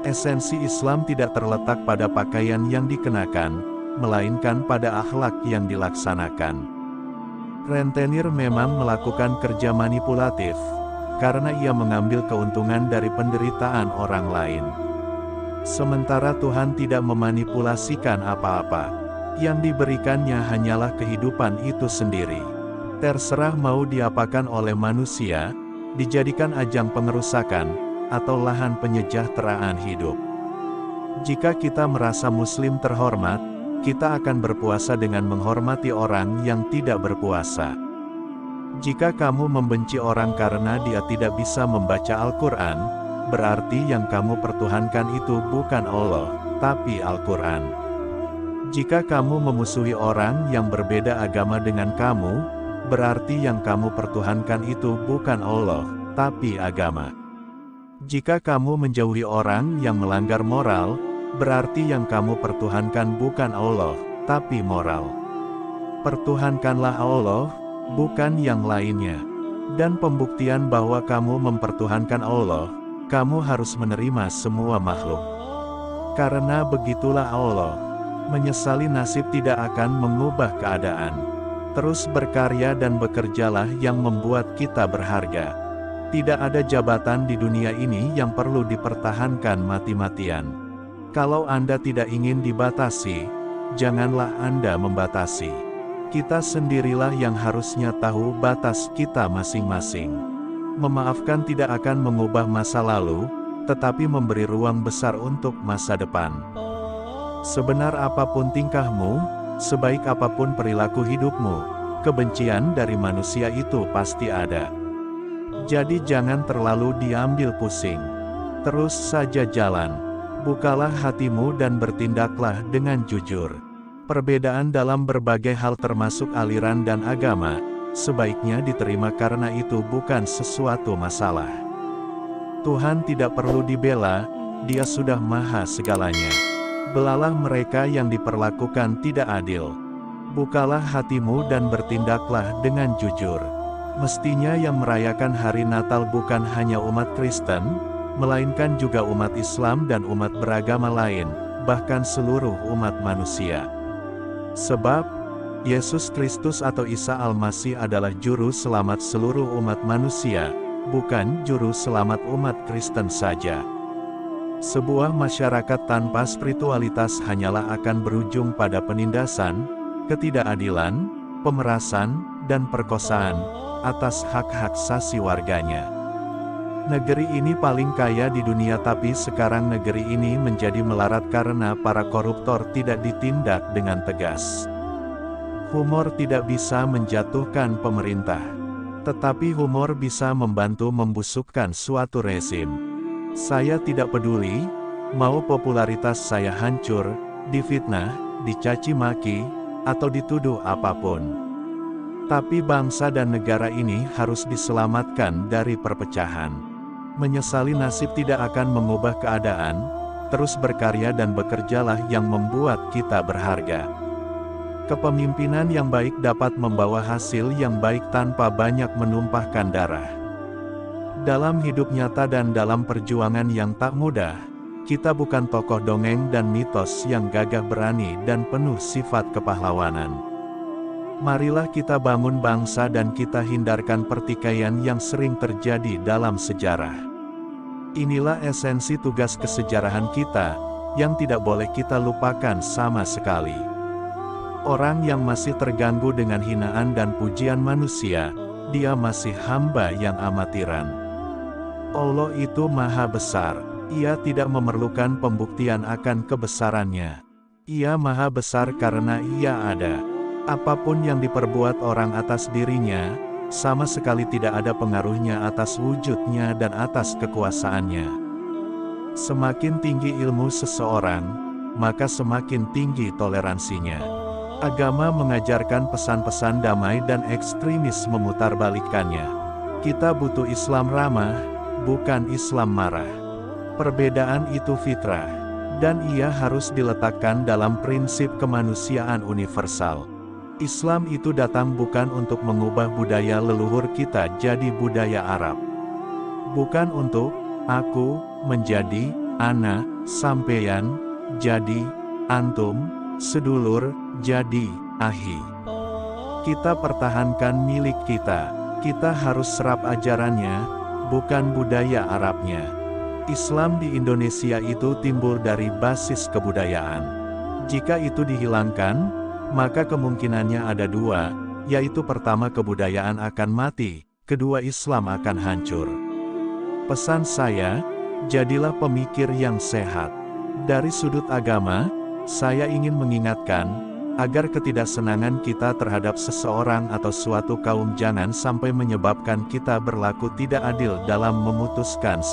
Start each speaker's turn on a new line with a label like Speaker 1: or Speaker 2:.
Speaker 1: Esensi Islam tidak terletak pada pakaian yang dikenakan, melainkan pada akhlak yang dilaksanakan. Rentenir memang melakukan kerja manipulatif, karena ia mengambil keuntungan dari penderitaan orang lain. Sementara Tuhan tidak memanipulasikan apa-apa. Yang diberikannya hanyalah kehidupan itu sendiri. Terserah mau diapakan oleh manusia, dijadikan ajang pengerusakan, atau lahan penyejahteraan hidup. Jika kita merasa Muslim terhormat, kita akan berpuasa dengan menghormati orang yang tidak berpuasa. Jika kamu membenci orang karena dia tidak bisa membaca Al-Quran, berarti yang kamu pertuhankan itu bukan Allah, tapi Al-Quran. Jika kamu memusuhi orang yang berbeda agama dengan kamu, berarti yang kamu pertuhankan itu bukan Allah, tapi agama. Jika kamu menjauhi orang yang melanggar moral, berarti yang kamu pertuhankan bukan Allah, tapi moral. Pertuhankanlah Allah, bukan yang lainnya. Dan pembuktian bahwa kamu mempertuhankan Allah, kamu harus menerima semua makhluk. Karena begitulah Allah. Menyesali nasib tidak akan mengubah keadaan. Terus berkarya dan bekerjalah yang membuat kita berharga. Tidak ada jabatan di dunia ini yang perlu dipertahankan mati-matian. Kalau Anda tidak ingin dibatasi, janganlah Anda membatasi. Kita sendirilah yang harusnya tahu batas kita masing-masing. Memaafkan tidak akan mengubah masa lalu, tetapi memberi ruang besar untuk masa depan. Sebenar apapun tingkahmu, sebaik apapun perilaku hidupmu, kebencian dari manusia itu pasti ada. Jadi jangan terlalu diambil pusing. Terus saja jalan. Bukalah hatimu dan bertindaklah dengan jujur. Perbedaan dalam berbagai hal termasuk aliran dan agama, sebaiknya diterima karena itu bukan sesuatu masalah. Tuhan tidak perlu dibela, Dia sudah maha segalanya. Belalah mereka yang diperlakukan tidak adil. Bukalah hatimu dan bertindaklah dengan jujur. Mestinya yang merayakan hari Natal bukan hanya umat Kristen, melainkan juga umat Islam dan umat beragama lain, bahkan seluruh umat manusia. Sebab, Yesus Kristus atau Isa Al-Masih adalah juru selamat seluruh umat manusia, bukan juru selamat umat Kristen saja. Sebuah masyarakat tanpa spiritualitas hanyalah akan berujung pada penindasan, ketidakadilan, pemerasan, dan perkosaan atas hak-hak asasi warganya. Negeri ini paling kaya di dunia, tapi sekarang negeri ini menjadi melarat karena para koruptor tidak ditindak dengan tegas. Humor tidak bisa menjatuhkan pemerintah, tetapi humor bisa membantu membusukkan suatu rezim. Saya tidak peduli, mau popularitas saya hancur, difitnah, dicaci maki, atau dituduh apapun. Tapi bangsa dan negara ini harus diselamatkan dari perpecahan. Menyesali nasib tidak akan mengubah keadaan, terus berkarya dan bekerjalah yang membuat kita berharga. Kepemimpinan yang baik dapat membawa hasil yang baik tanpa banyak menumpahkan darah. Dalam hidup nyata dan dalam perjuangan yang tak mudah, kita bukan tokoh dongeng dan mitos yang gagah berani dan penuh sifat kepahlawanan. Marilah kita bangun bangsa dan kita hindarkan pertikaian yang sering terjadi dalam sejarah. Inilah esensi tugas kesejarahan kita, yang tidak boleh kita lupakan sama sekali. Orang yang masih terganggu dengan hinaan dan pujian manusia, dia masih hamba yang amatiran. Allah itu maha besar, Ia tidak memerlukan pembuktian akan kebesarannya. Ia maha besar karena Ia ada. Apapun yang diperbuat orang atas dirinya, sama sekali tidak ada pengaruhnya atas wujudnya dan atas kekuasaannya. Semakin tinggi ilmu seseorang, maka semakin tinggi toleransinya. Agama mengajarkan pesan-pesan damai dan ekstremis memutarbalikkannya. Kita butuh Islam ramah, bukan Islam marah. Perbedaan itu fitrah, dan ia harus diletakkan dalam prinsip kemanusiaan universal. Islam itu datang bukan untuk mengubah budaya leluhur kita jadi budaya Arab. Bukan untuk aku menjadi ana, sampeyan, jadi, antum, sedulur, jadi, ahi. Kita pertahankan milik kita. Kita harus serap ajarannya, bukan budaya Arabnya. Islam di Indonesia itu timbul dari basis kebudayaan. Jika itu dihilangkan, maka kemungkinannya ada dua, yaitu pertama kebudayaan akan mati, kedua Islam akan hancur. Pesan saya, jadilah pemikir yang sehat. Dari sudut agama, saya ingin mengingatkan, agar ketidaksenangan kita terhadap seseorang atau suatu kaum jangan sampai menyebabkan kita berlaku tidak adil dalam memutuskan